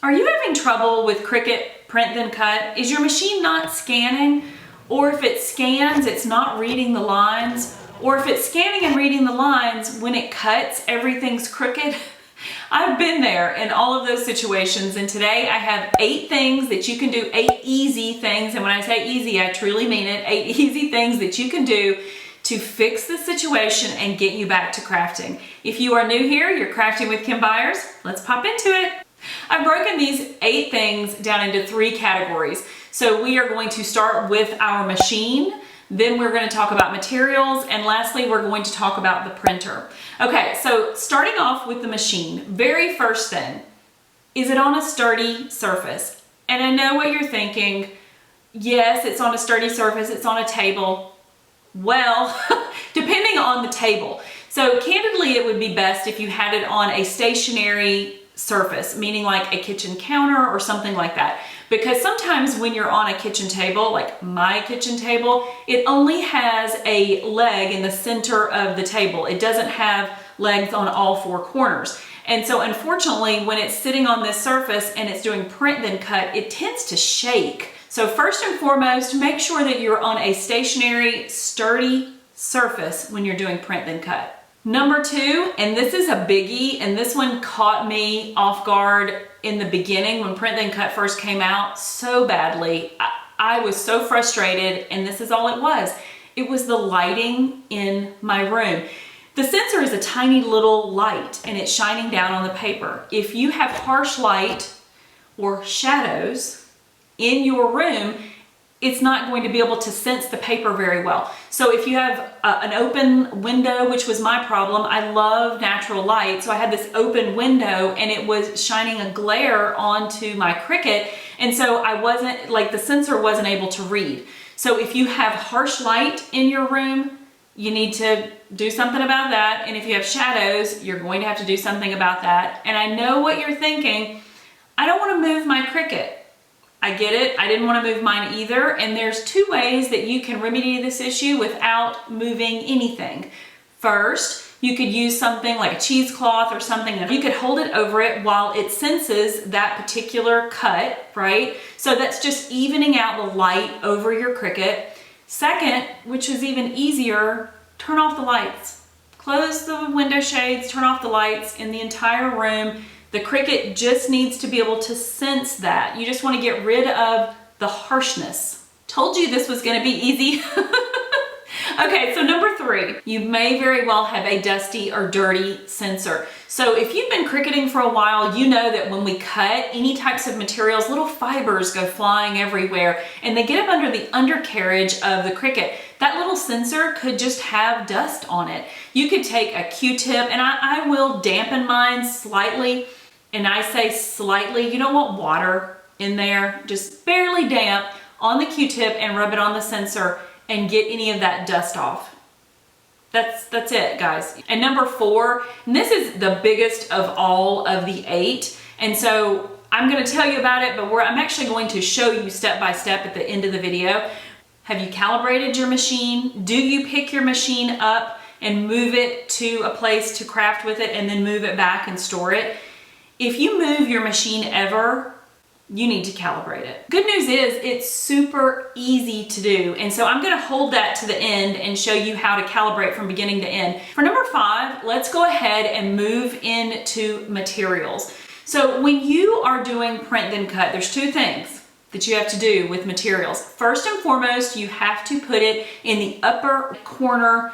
Are you having trouble with Cricut Print Then Cut? Is your machine not scanning? Or if it scans, it's not reading the lines? Or if it's scanning and reading the lines, when it cuts, everything's crooked? I've been there in all of those situations, and today I have 8 things that you can do, 8 easy things, and when I say easy, I truly mean it, 8 easy things that you can do to fix the situation and get you back to crafting. If you are new here, you're crafting with Kim Byers, let's pop into it. I've broken these 8 things down into 3 categories. So we are going to start with our machine, then we're going to talk about materials, and lastly, we're going to talk about the printer. Okay, so starting off with the machine, very first thing, is it on a sturdy surface? And I know what you're thinking, yes, it's on a sturdy surface, it's on a table. Well, depending on the table. So candidly, it would be best if you had it on a stationary surface, meaning like a kitchen counter or something like that. Because sometimes when you're on a kitchen table, like my kitchen table, it only has a leg in the center of the table. It doesn't have legs on all 4 corners. And so unfortunately, when it's sitting on this surface and it's doing print then cut, it tends to shake. So first and foremost, make sure that you're on a stationary, sturdy surface when you're doing print then cut. Number 2, and this is a biggie, and this one caught me off guard in the beginning when Print Then Cut first came out so badly. I was so frustrated, and this is all it was. It was the lighting in my room. The sensor is a tiny little light, and it's shining down on the paper. If you have harsh light or shadows in your room, it's not going to be able to sense the paper very well. So if you have an open window, which was my problem, I love natural light. So I had this open window and it was shining a glare onto my Cricut. And so I wasn't, like the sensor wasn't able to read. So if you have harsh light in your room, you need to do something about that. And if you have shadows, you're going to have to do something about that. And I know what you're thinking. I don't want to move my Cricut. I get it. I didn't want to move mine either. And there's 2 ways that you can remedy this issue without moving anything. First, you could use something like a cheesecloth or something that you could hold it over it while it senses that particular cut, right? So that's just evening out the light over your Cricut. Second, which is even easier, turn off the lights. Close the window shades, turn off the lights in the entire room. The Cricut just needs to be able to sense that. You just want to get rid of the harshness. Told you this was going to be easy. Okay, so number 3, you may very well have a dusty or dirty sensor. So if you've been Cricutting for a while, you know that when we cut any types of materials, little fibers go flying everywhere and they get up under the undercarriage of the Cricut. That little sensor could just have dust on it. You could take a Q-tip, and I will dampen mine slightly. And I say slightly, you don't want water in there, just barely damp on the Q-tip and rub it on the sensor and get any of that dust off. That's it, guys. And number 4, and this is the biggest of all of the 8. And so I'm gonna tell you about it, but I'm actually going to show you step by step at the end of the video. Have you calibrated your machine? Do you pick your machine up and move it to a place to craft with it and then move it back and store it? If you move your machine ever, you need to calibrate it. Good news is it's super easy to do. And so I'm gonna hold that to the end and show you how to calibrate from beginning to end. For number 5, let's go ahead and move into materials. So when you are doing print then cut, there's 2 things that you have to do with materials. First and foremost, you have to put it in the upper corner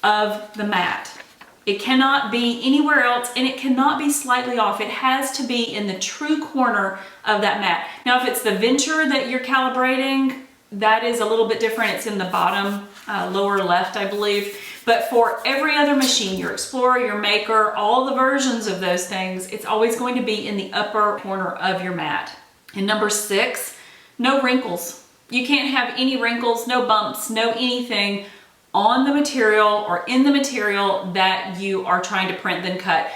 of the mat. It cannot be anywhere else, and it cannot be slightly off. It has to be in the true corner of that mat. Now, if it's the Venture that you're calibrating, that is a little bit different. It's in the bottom lower left, I believe. But for every other machine, your Explorer, your Maker, all the versions of those things, it's always going to be in the upper corner of your mat. And number 6, no wrinkles. You can't have any wrinkles, no bumps, no anything on the material or in the material that you are trying to print then cut.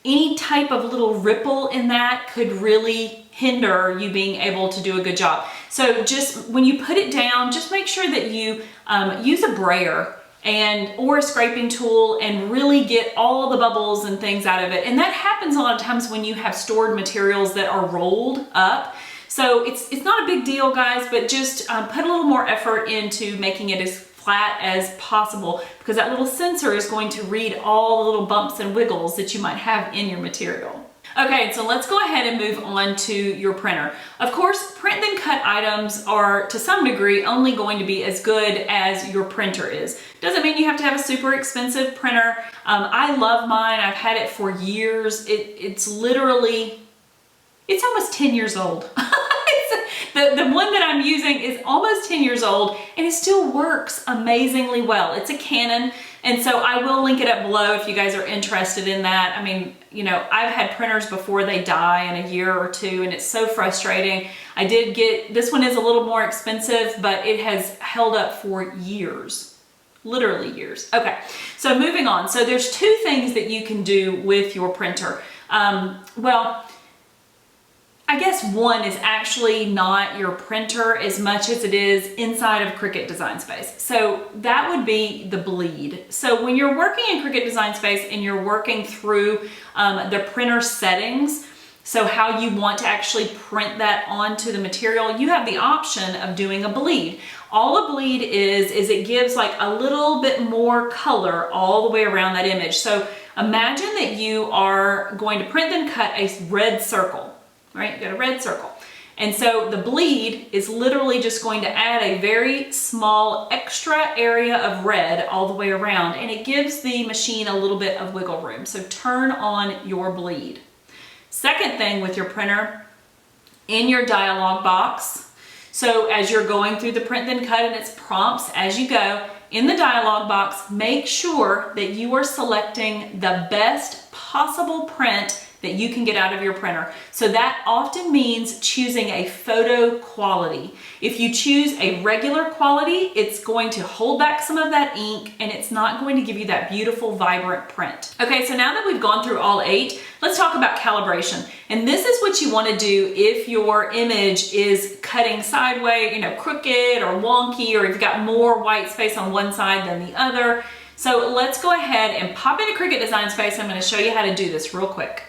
Any type of little ripple in that could really hinder you being able to do a good job. So just when you put it down, just make sure that you use a brayer or a scraping tool and really get all the bubbles and things out of it. And that happens a lot of times when you have stored materials that are rolled up. So it's not a big deal, guys, but just put a little more effort into making it as flat as possible, because that little sensor is going to read all the little bumps and wiggles that you might have in your material. Okay, so let's go ahead and move on to your printer. Of course, print then cut items are to some degree only going to be as good as your printer is. Doesn't mean you have to have a super expensive printer. I love mine. I've had it for years. It's almost 10 years old. The one that I'm using is almost 10 years old and it still works amazingly well. It's a Canon, and so I will link it up below if you guys are interested in that. I mean, you know, I've had printers before they die in a year or two, and it's so frustrating. I did get, this one is a little more expensive, but it has held up for years. Literally years. Okay, so moving on. So there's two things that you can do with your printer. Well, I guess one is actually not your printer as much as it is inside of Cricut Design Space. So that would be the bleed. So when you're working in Cricut Design Space and you're working through the printer settings, so how you want to actually print that onto the material, you have the option of doing a bleed. All a bleed is it gives like a little bit more color all the way around that image. So imagine that you are going to print then cut a red circle. Right, you got a red circle. And so the bleed is literally just going to add a very small extra area of red all the way around, and it gives the machine a little bit of wiggle room. So turn on your bleed. Second thing with your printer, in your dialog box, so as you're going through the print then cut and its prompts as you go, in the dialog box, make sure that you are selecting the best possible print that you can get out of your printer. So that often means choosing a photo quality. If you choose a regular quality, it's going to hold back some of that ink and it's not going to give you that beautiful, vibrant print. Okay, so now that we've gone through all 8, let's talk about calibration. And this is what you want to do if your image is cutting sideways, you know, crooked or wonky, or you've got more white space on one side than the other. So let's go ahead and pop into Cricut Design Space. I'm going to show you how to do this real quick.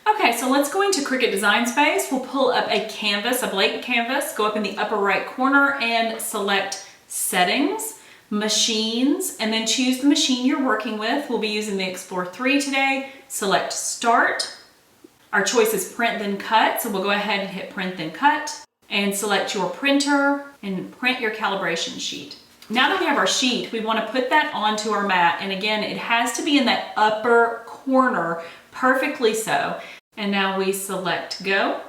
Okay, so let's go into Cricut Design Space. We'll pull up a canvas, a blank canvas, go up in the upper right corner and select Settings, Machines, and then choose the machine you're working with. We'll be using the Explore 3 today. Select Start. Our choice is Print Then Cut, so we'll go ahead and hit Print Then Cut and select your printer and print your calibration sheet. Now that we have our sheet, we want to put that onto our mat, and again, it has to be in that upper corner, perfectly so. And now we select Go.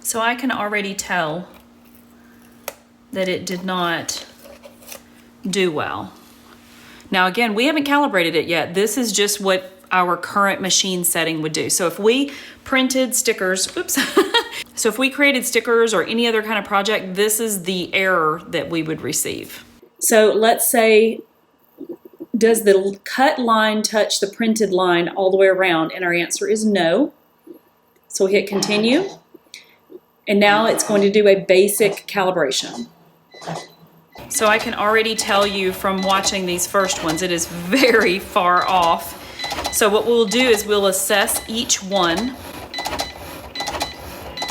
So I can already tell that it did not do well. Now again, we haven't calibrated it yet. This is just what our current machine setting would do. So if we printed stickers, oops. So if we created stickers or any other kind of project, this is the error that we would receive. So let's say, does the cut line touch the printed line all the way around? And our answer is no. So we hit continue. And now it's going to do a basic calibration. So I can already tell you from watching these first ones, it is very far off. So what we'll do is we'll assess each one,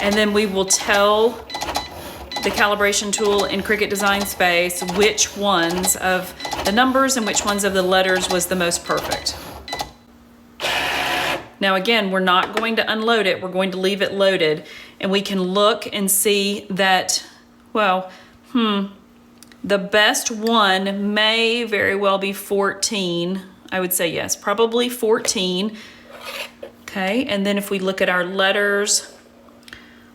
and then we will tell the calibration tool in Cricut Design Space which ones of the numbers and which ones of the letters was the most perfect. Now again, we're not going to unload it, we're going to leave it loaded, and we can look and see that, well, the best one may very well be 14. I would say yes, probably 14. Okay, and then if we look at our letters,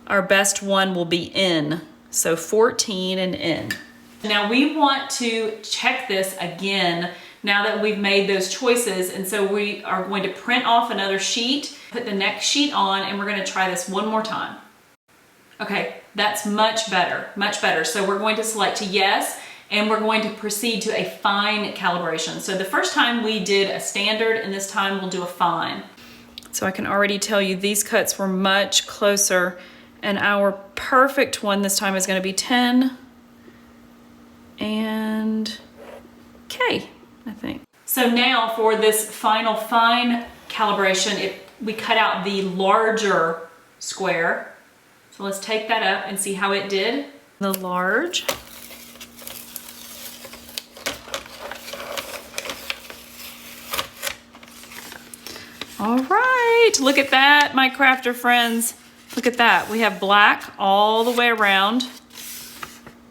our best one will be N. So 14 and N. Now we want to check this again now that we've made those choices, and so we are going to print off another sheet, put the next sheet on, and we're going to try this one more time. Okay, that's much better, much better. So we're going to select yes, and we're going to proceed to a fine calibration. So the first time we did a standard, and this time we'll do a fine. So I can already tell you these cuts were much closer, and our perfect one this time is going to be 10 and okay, I think. So now for this final fine calibration, we cut out the larger square. So let's take that up and see how it did. The large. All right, look at that, my crafter friends. Look at that, we have black all the way around.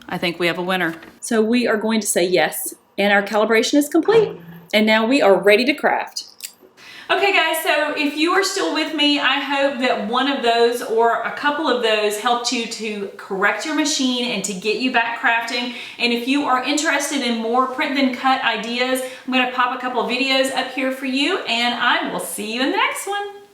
I think we have a winner. So we are going to say yes, and our calibration is complete. And now we are ready to craft. Okay guys, so if you are still with me, I hope that one of those or a couple of those helped you to correct your machine and to get you back crafting. And if you are interested in more print then cut ideas, I'm gonna pop a couple of videos up here for you, and I will see you in the next one.